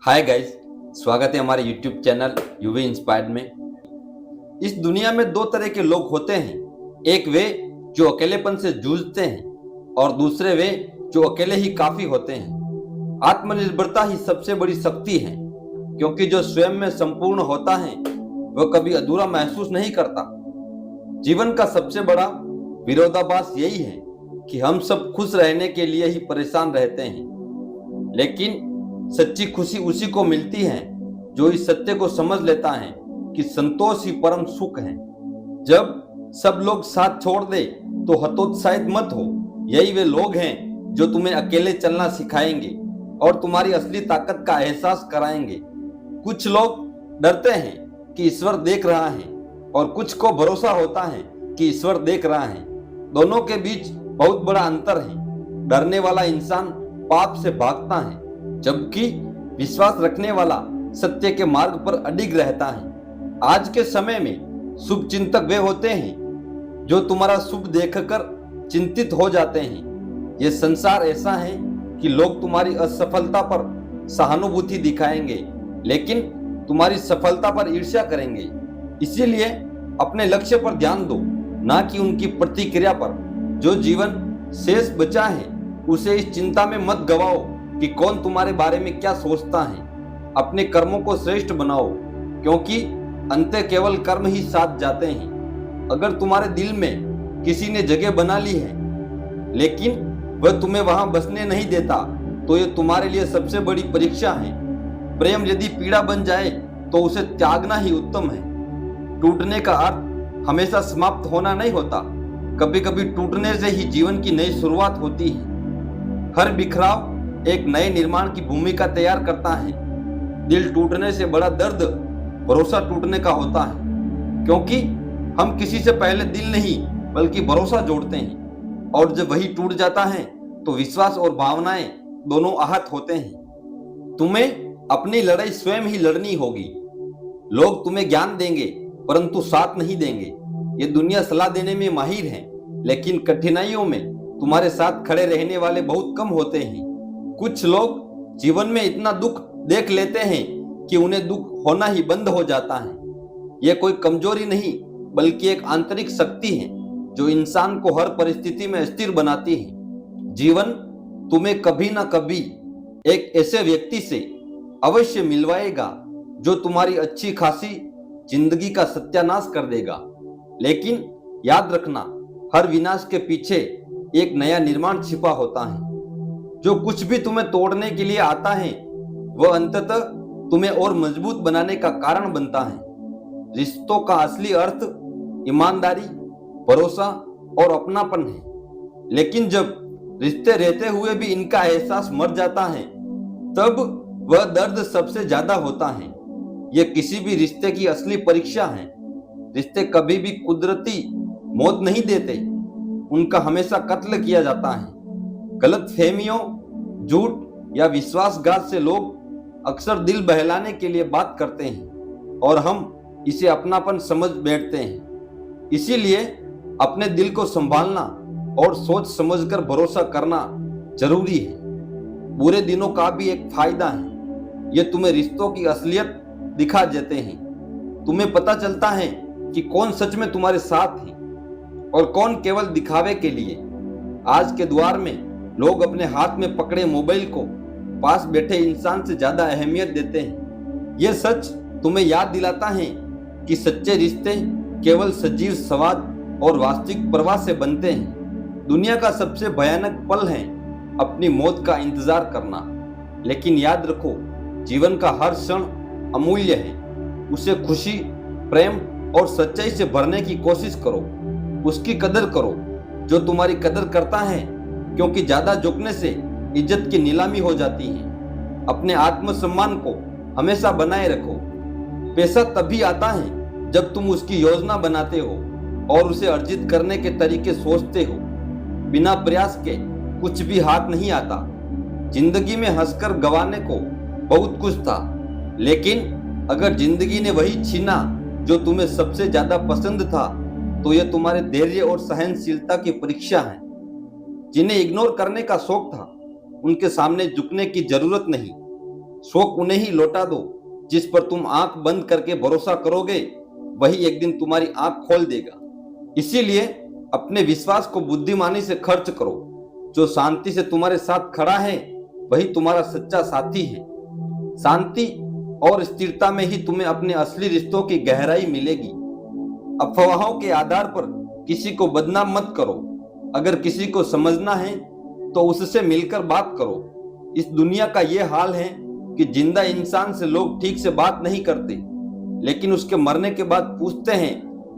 Hi guys, स्वागत है हमारे YouTube चैनल यूवी इंस्पायर्ड में। इस दुनिया में दो तरह के लोग होते हैं। एक वे जो अकेलेपन से जूझते हैं और दूसरे वे जो अकेले ही काफी होते हैं। आत्मनिर्भरता ही सबसे बड़ी शक्ति है, क्योंकि जो स्वयं में संपूर्ण होता है वह कभी अधूरा महसूस नहीं करता। जीवन का सबसे बड़ा विरोधाभास यही है कि हम सब खुश रहने के लिए ही परेशान रहते हैं, लेकिन सच्ची खुशी उसी को मिलती है जो इस सत्य को समझ लेता है कि संतोष ही परम सुख है। जब सब लोग साथ छोड़ दे तो हतोत्साहित मत हो। यही वे लोग हैं जो तुम्हें अकेले चलना सिखाएंगे और तुम्हारी असली ताकत का एहसास कराएंगे। कुछ लोग डरते हैं कि ईश्वर देख रहा है और कुछ को भरोसा होता है कि ईश्वर देख रहा है। दोनों के बीच बहुत बड़ा अंतर है। डरने वाला इंसान पाप से भागता है, जबकि विश्वास रखने वाला सत्य के मार्ग पर अडिग रहता है। आज के समय में शुभ चिंतक वे होते हैं जो तुम्हारा शुभ देखकर चिंतित हो जाते हैं। यह संसार ऐसा है कि लोग तुम्हारी असफलता पर सहानुभूति दिखाएंगे, लेकिन तुम्हारी सफलता पर ईर्ष्या करेंगे। इसीलिए अपने लक्ष्य पर ध्यान दो, ना कि उनकी प्रतिक्रिया पर। जो जीवन शेष बचा है उसे इस चिंता में मत गवाओ कि कौन तुम्हारे बारे में क्या सोचता है। अपने कर्मों को श्रेष्ठ बनाओ, क्योंकि अंत केवल कर्म ही साथ जाते हैं। अगर तुम्हारे दिल में किसी ने जगह बना ली है लेकिन वह तुम्हें वहां बसने नहीं देता, तो यह तुम्हारे लिए सबसे बड़ी परीक्षा है। प्रेम यदि पीड़ा बन जाए तो उसे त्यागना ही उत्तम है। टूटने का अर्थ हमेशा समाप्त होना नहीं होता। कभी कभी टूटने से ही जीवन की नई शुरुआत होती है। हर बिखराव एक नए निर्माण की भूमिका तैयार करता है। दिल टूटने से बड़ा दर्द भरोसा टूटने का होता है, क्योंकि हम किसी से पहले दिल नहीं बल्कि भरोसा जोड़ते हैं, और जब वही टूट जाता है तो विश्वास और भावनाएं दोनों आहत होते हैं। तुम्हें अपनी लड़ाई स्वयं ही लड़नी होगी। लोग तुम्हें ज्ञान देंगे परंतु साथ नहीं देंगे। ये दुनिया सलाह देने में माहिर है, लेकिन कठिनाइयों में तुम्हारे साथ खड़े रहने वाले बहुत कम होते हैं। कुछ लोग जीवन में इतना दुख देख लेते हैं कि उन्हें दुख होना ही बंद हो जाता है। यह कोई कमजोरी नहीं बल्कि एक आंतरिक शक्ति है जो इंसान को हर परिस्थिति में स्थिर बनाती है। जीवन तुम्हें कभी ना कभी एक ऐसे व्यक्ति से अवश्य मिलवाएगा जो तुम्हारी अच्छी खासी जिंदगी का सत्यानाश कर देगा, लेकिन याद रखना, हर विनाश के पीछे एक नया निर्माण छिपा होता है। जो कुछ भी तुम्हें तोड़ने के लिए आता है वह अंततः तुम्हें और मजबूत बनाने का कारण बनता है। रिश्तों का असली अर्थ ईमानदारी, भरोसा और अपनापन है, लेकिन जब रिश्ते रहते हुए भी इनका एहसास मर जाता है तब वह दर्द सबसे ज्यादा होता है। यह किसी भी रिश्ते की असली परीक्षा है। रिश्ते कभी भी कुदरती मौत नहीं देते, उनका हमेशा कत्ल किया जाता है। गलतफहमियों, झूठ या विश्वासघात से लोग अक्सर दिल बहलाने के लिए बात करते हैं और हम इसे अपनापन समझ बैठते हैं। इसीलिए अपने दिल को संभालना और सोच समझकर भरोसा करना जरूरी है। बुरे दिनों का भी एक फायदा है। ये तुम्हें रिश्तों की असलियत दिखा देते हैं। तुम्हें पता चलता है कि कौन सच में तुम्हारे साथ है और कौन केवल दिखावे के लिए। आज के द्वार में लोग अपने हाथ में पकड़े मोबाइल को पास बैठे इंसान से ज्यादा अहमियत देते हैं। यह सच तुम्हें याद दिलाता है कि सच्चे रिश्ते केवल सजीव संवाद और वास्तविक प्रवाह से बनते हैं। दुनिया का सबसे भयानक पल है अपनी मौत का इंतजार करना, लेकिन याद रखो, जीवन का हर क्षण अमूल्य है। उसे खुशी, प्रेम और सच्चाई से भरने की कोशिश करो। उसकी कदर करो जो तुम्हारी कदर करता है, क्योंकि ज्यादा झुकने से इज्जत की नीलामी हो जाती है। अपने आत्मसम्मान को हमेशा बनाए रखो। पैसा तभी आता है जब तुम उसकी योजना बनाते हो और उसे अर्जित करने के तरीके सोचते हो। बिना प्रयास के कुछ भी हाथ नहीं आता। जिंदगी में हंसकर गंवाने को बहुत कुछ था, लेकिन अगर जिंदगी ने वही छीना जो तुम्हें सबसे ज्यादा पसंद था, तो यह तुम्हारे धैर्य और सहनशीलता की परीक्षा है। जिन्हें इग्नोर करने का शौक था उनके सामने झुकने की जरूरत नहीं। शौक उन्हें ही लौटा दो जिस पर तुम आंख बंद करके भरोसा करोगे, वही एक दिन तुम्हारी आंख खोल देगा। इसीलिए अपने विश्वास को बुद्धिमानी से खर्च करो। जो शांति से तुम्हारे साथ खड़ा है वही तुम्हारा सच्चा साथी है। शांति और स्थिरता में ही तुम्हें अपने असली रिश्तों की गहराई मिलेगी। अफवाहों के आधार पर किसी को बदनाम मत करो। अगर किसी को समझना है तो उससे मिलकर बात करो। इस दुनिया का ये हाल है कि जिंदा इंसान से लोग ठीक से बात नहीं करते, लेकिन उसके मरने के बाद पूछते हैं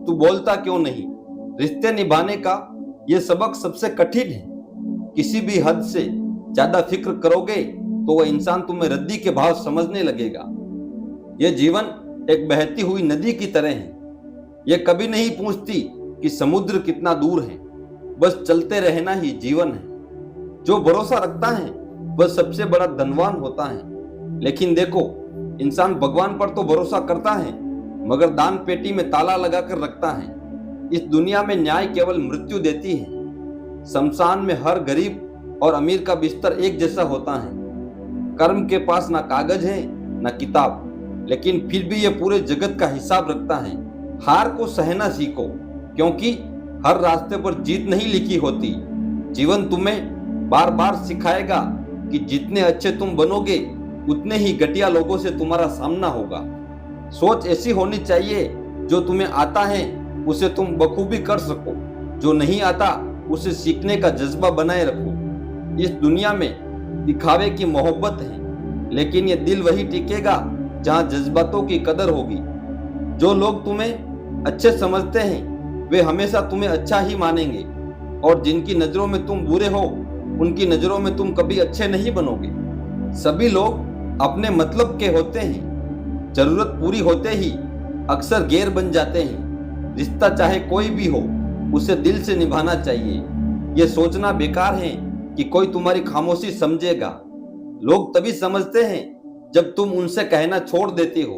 तू बोलता क्यों नहीं। रिश्ते निभाने का यह सबक सबसे कठिन है। किसी भी हद से ज्यादा फिक्र करोगे तो वह इंसान तुम्हें रद्दी के भाव समझने लगेगा। यह जीवन एक बहती हुई नदी की तरह है। यह कभी नहीं पूछती कि समुद्र कितना दूर है, बस चलते रहना ही जीवन है। जो भरोसा रखता है वह सबसे बड़ा धनवान होता है। लेकिन देखो, इंसान भगवान पर तो भरोसा करता है मगर दान पेटी में ताला लगाकर रखता है। इस दुनिया में न्याय केवल मृत्यु देती है। शमशान में हर गरीब और अमीर का बिस्तर एक जैसा होता है। कर्म के पास ना कागज है ना किताब, लेकिन फिर भी यह पूरे जगत का हिसाब रखता है। हार को सहना सीखो, क्योंकि हर रास्ते पर जीत नहीं लिखी होती। जीवन तुम्हें बार बार सिखाएगा कि जितने अच्छे तुम बनोगे उतने ही घटिया लोगों से तुम्हारा सामना होगा। सोच ऐसी होनी चाहिए जो तुम्हें आता है उसे तुम बखूबी कर सको, जो नहीं आता उसे सीखने का जज्बा बनाए रखो। इस दुनिया में दिखावे की मोहब्बत है, लेकिन ये दिल वही टिकेगा जहां जज्बातों की कदर होगी। जो लोग तुम्हें अच्छे समझते हैं वे हमेशा तुम्हें अच्छा ही मानेंगे, और जिनकी नजरों में तुम बुरे हो उनकी नजरों में तुम कभी अच्छे नहीं बनोगे। सभी लोग अपने मतलब के होते हैं। जरूरत पूरी होते ही अक्सर गैर बन जाते हैं। रिश्ता चाहे कोई भी हो उसे दिल से निभाना चाहिए। यह सोचना बेकार है कि कोई तुम्हारी खामोशी समझेगा। लोग तभी समझते हैं जब तुम उनसे कहना छोड़ देते हो।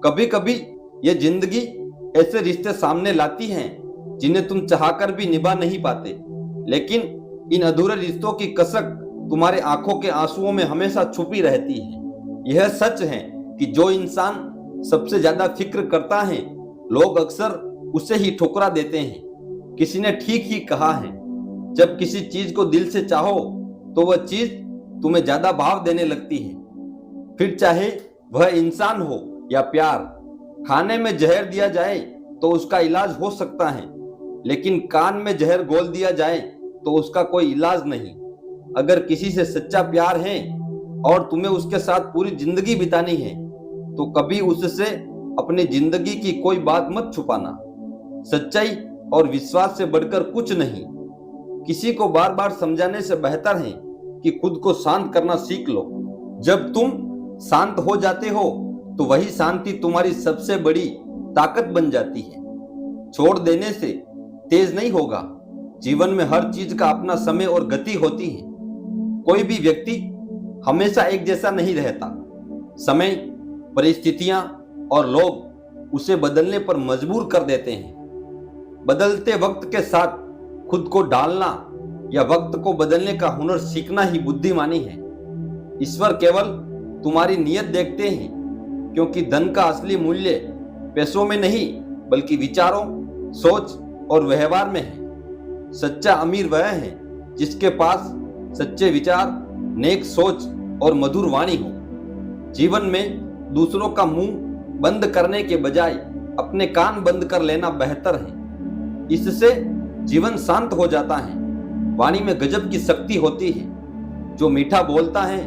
कभी कभी यह जिंदगी ऐसे रिश्ते सामने लाती हैं जिन्हें तुम चाहकर भी निभा नहीं पाते, लेकिन इन अधूरे रिश्तों की कसक तुम्हारे आंखों के आंसुओं में हमेशा छुपी रहती है। यह सच है कि जो इंसान सबसे ज्यादा फिक्र करता है लोग अक्सर उसे ही ठुकरा देते हैं। किसी ने ठीक ही कहा है, जब किसी चीज को दिल से चाहो तो वह चीज तुम्हें ज्यादा भाव देने लगती है। फिर चाहे वह इंसान हो या प्यार। खाने में जहर दिया जाए तो उसका इलाज हो सकता है, लेकिन कान में जहर घोल दिया जाए तो उसका कोई इलाज नहीं। अगर किसी से सच्चा प्यार है और तुम्हें उसके साथ पूरी जिंदगी बितानी है तो कभी उससे अपनी जिंदगी की कोई बात मत छुपाना। सच्चाई और विश्वास से बढ़कर कुछ नहीं। किसी को बार बार समझाने से बेहतर है कि खुद को शांत करना सीख लो। जब तुम शांत हो जाते हो तो वही शांति तुम्हारी सबसे बड़ी ताकत बन जाती है। छोड़ देने से तेज नहीं होगा। जीवन में हर चीज का अपना समय और गति होती है। कोई भी व्यक्ति हमेशा एक जैसा नहीं रहता। समय, परिस्थितियां और लोग उसे बदलने पर मजबूर कर देते हैं। बदलते वक्त के साथ खुद को ढालना या वक्त को बदलने का हुनर सीखना ही बुद्धिमानी है। ईश्वर केवल तुम्हारी नियत देखते हैं, क्योंकि धन का असली मूल्य पैसों में नहीं बल्कि विचारों, सोच और व्यवहार में है। सच्चा अमीर वह है जिसके पास सच्चे विचार, नेक सोच और मधुर वाणी हो। जीवन में दूसरों का मुंह बंद करने के बजाय अपने कान बंद कर लेना बेहतर है। इससे जीवन शांत हो जाता है। वाणी में गजब की शक्ति होती है। जो मीठा बोलता है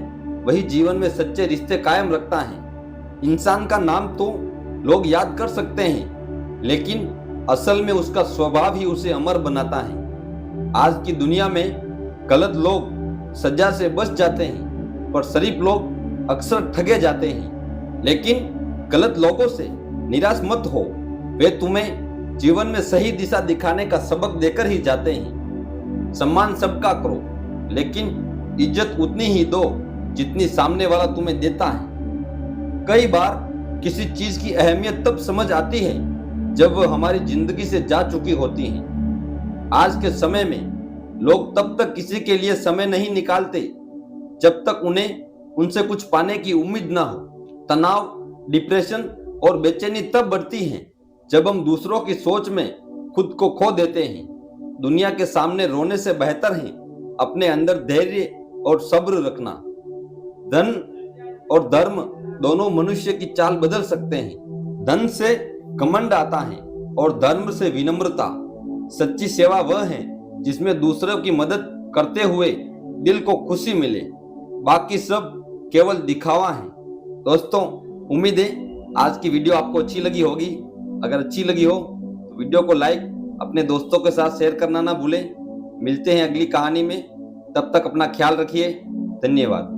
वही जीवन में सच्चे रिश्ते कायम रखता है। इंसान का नाम तो लोग याद कर सकते हैं, लेकिन असल में उसका स्वभाव ही उसे अमर बनाता है। आज की दुनिया में गलत लोग सजा से बच जाते हैं, पर शरीफ लोग अक्सर ठगे जाते हैं। लेकिन गलत लोगों से निराश मत हो। वे तुम्हें जीवन में सही दिशा दिखाने का सबक देकर ही जाते हैं। सम्मान सबका करो, लेकिन इज्जत उतनी ही दो जितनी सामने वाला तुम्हें देता है। कई बार किसी चीज की अहमियत तब समझ आती है जब वह हमारी जिंदगी से जा चुकी होती है। आज के समय में लोग तब तक किसी के लिए समय नहीं निकालते जब तक उन्हें उनसे कुछ पाने की उम्मीद ना हो। तनाव, डिप्रेशन और बेचैनी तब बढ़ती है जब हम दूसरों की सोच में खुद को खो देते हैं। दुनिया के सामने रोने से बेहतर है अपने अंदर धैर्य और सब्र रखना। धन और धर्म दोनों मनुष्य की चाल बदल सकते हैं। धन से घमंड आता है और धर्म से विनम्रता। सच्ची सेवा वह है जिसमें दूसरों की मदद करते हुए दिल को खुशी मिले, बाकी सब केवल दिखावा है। दोस्तों, उम्मीद है आज की वीडियो आपको अच्छी लगी होगी। अगर अच्छी लगी हो तो वीडियो को लाइक, अपने दोस्तों के साथ शेयर करना ना भूलें। मिलते हैं अगली कहानी में, तब तक अपना ख्याल रखिए। धन्यवाद।